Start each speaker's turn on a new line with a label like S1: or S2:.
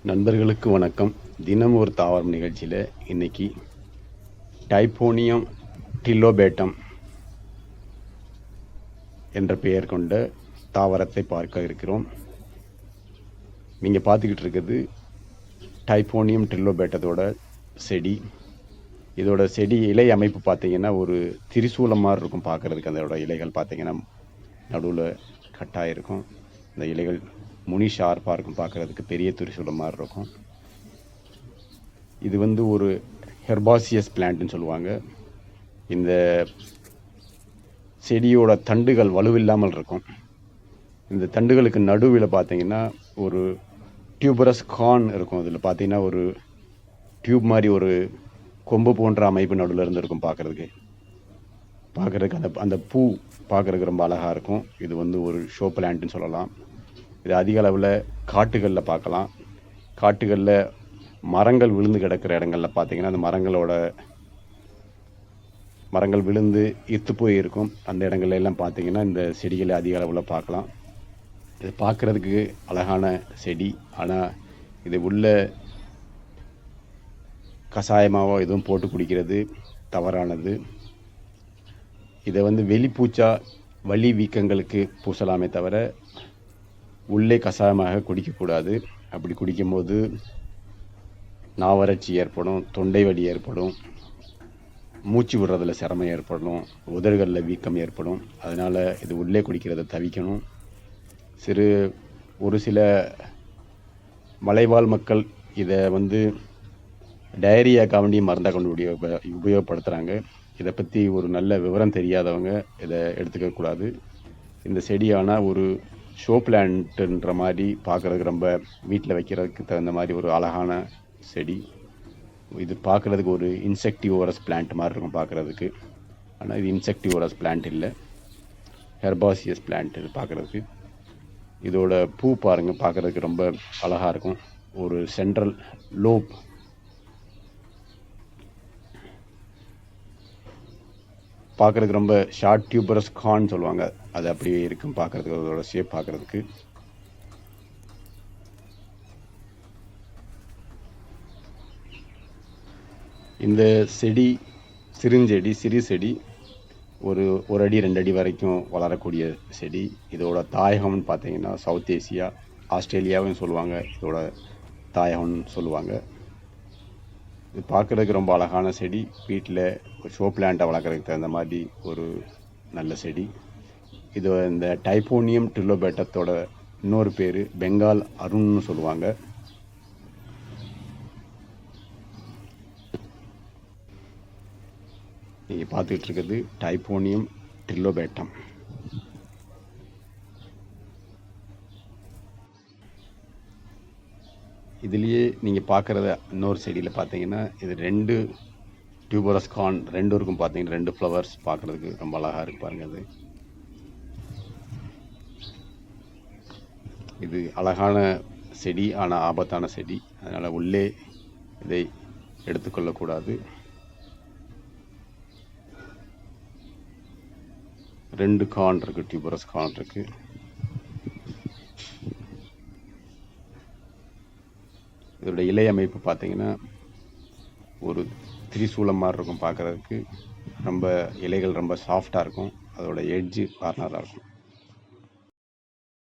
S1: நண்பர்களுக்கு வணக்கம். தினம் ஒரு தாவரம் நிகழ்ச்சியில் இன்னைக்கு டைப்போனியம் டில்லோபேட்டம் என்ற பெயர் கொண்ட தாவரத்தை பார்க்க இருக்கிறோம். நீங்கள் பார்த்துக்கிட்டு இருக்கிறது டைப்போனியம் டில்லோபேட்டத்தோட செடி. இதோட செடி இலை அமைப்பு பார்த்தீங்கன்னா ஒரு திரிசூலம் மாதிரி இருக்கும் பார்க்குறதுக்கு. அதோட இலைகள் பார்த்தீங்கன்னா நடுவில் கட்டாக இருக்கும். இந்த இலைகள் முனி ஷார்ப்பாக இருக்கும் பார்க்குறதுக்கு, பெரிய திரிசூலம் மாதிரி இருக்கும். இது ஒரு ஹெர்பாசியஸ் பிளான்ட்னு சொல்லுவாங்க. இந்த செடியோட தண்டுகள் வலுவில்லாமல் இருக்கும். இந்த தண்டுகளுக்கு நடுவில் பார்த்தீங்கன்னா ஒரு டியூபரஸ் கார்ன் இருக்கும். இதில் பார்த்தீங்கன்னா ஒரு டியூப் மாதிரி ஒரு கொம்பு போன்ற அமைப்பு நடுவில் இருந்திருக்கும் பார்க்குறதுக்கு. அந்த பூ பார்க்குறதுக்கு ரொம்ப அழகாக இருக்கும். இது ஒரு ஷோ பிளான்ட்னு சொல்லலாம். இது அதிக அளவில் காட்டுகளில் பார்க்கலாம். காட்டுகளில் மரங்கள் விழுந்து கிடக்கிற இடங்களில் பார்த்தீங்கன்னா அந்த மரங்கள் விழுந்து இத்து போய் இருக்கும். அந்த இடங்கள்ல எல்லாம் பார்த்தீங்கன்னா இந்த செடிகளை அதிக அளவில் பார்க்கலாம். இது பார்க்குறதுக்கு அழகான செடி. ஆனால் இது உள்ள கஷாயமாவோ எதுவும் போட்டு குடிக்கிறது தவறானது. இதை வெளிப்பூச்சா வலி வீக்கங்களுக்கு பூசலாமே தவிர உள்ளே கஷாயமாக குடிக்கக்கூடாது. அப்படி குடிக்கும்போது நாவறட்சி ஏற்படும், தொண்டை வலி ஏற்படும், மூச்சு விடுறதில் சிரமம் ஏற்படும், உதடுகளில் வீக்கம் ஏற்படும். அதனால் இது உள்ளே குடிக்கிறத தவிக்கணும். ஒரு சில மலைவாழ் மக்கள் இதை டயரியாக்காக வேண்டிய மருந்தாக கொண்டு உபயோகப்படுத்துகிறாங்க. இதை பற்றி ஒரு நல்ல விவரம் தெரியாதவங்க இதை எடுத்துக்கக்கூடாது. இந்த செடியான ஒரு ஷோ பிளான்ட்டுன்ற மாதிரி பார்க்குறதுக்கு ரொம்ப வீட்டில் வைக்கிறதுக்கு தகுந்த மாதிரி ஒரு அழகான செடி. இது பார்க்குறதுக்கு ஒரு இன்செக்டிவோரஸ் பிளான்ட் மாதிரி இருக்கும் பார்க்குறதுக்கு. ஆனால் இது இன்செக்டிவோரஸ் பிளான்ட் இல்லை, ஹெர்பாசியஸ் பிளான்ட். இது பார்க்குறதுக்கு இதோட பூ பாருங்கள், பார்க்குறதுக்கு ரொம்ப அழகாக இருக்கும். ஒரு சென்ட்ரல் லோப் பார்க்குறதுக்கு ரொம்ப ஷார்ட் டியூபரஸ் கார்ன் சொல்லுவாங்க. அது அப்படியே இருக்கும் பார்க்குறதுக்கு. அதோட ஷேப் பார்க்குறதுக்கு இந்த செடி சிறு செடி ஒரு அடி 2 அடி வரைக்கும் வளரக்கூடிய செடி. இதோட தாயகம்னு பார்த்தீங்கன்னா சவுத் ஏசியா, ஆஸ்திரேலியாவும் சொல்லுவாங்க. இதோட தாயகம்னு சொல்லுவாங்க. இது பார்க்குறதுக்கு ரொம்ப அழகான செடி. வீட்டில் ஒரு ஷோ பிளான்ட்டை வளர்க்குறதுக்கு தகுந்த மாதிரி ஒரு நல்ல செடி. இந்த டைப்போனியம் டில்லோபேட்டத்தோட இன்னொரு பேர் பெங்கால் அருண்னு சொல்லுவாங்க. நீங்கள் பார்த்துக்கிட்டு இருக்கிறது டைப்போனியம் டில்லோபேட்டம். இதுலேயே நீங்கள் பார்க்குறத இன்னொரு செடியில் பார்த்தீங்கன்னா இது 2 டியூபரஸ் கார்ன் 2 இருக்கும் பார்த்தீங்கன்னா 2 ஃப்ளவர்ஸ் பார்க்குறதுக்கு ரொம்ப அழகாக இருக்கு பாருங்கள். இது அழகான செடி, ஆனால் ஆபத்தான செடி. அதனால் உள்ளே இதை எடுத்துக்கொள்ளக்கூடாது. 2 கார்ன் இருக்குது, டியூபரஸ் கார்ன் இருக்குது. இதோட இலை அமைப்பு பார்த்தீங்கன்னா ஒரு திரிசூலம் மாதிரி இருக்கும் பார்க்குறதுக்கு. இலைகள் ரொம்ப சாஃப்டாக இருக்கும். அதோட எட்ஜு கார்னராக இருக்கும்.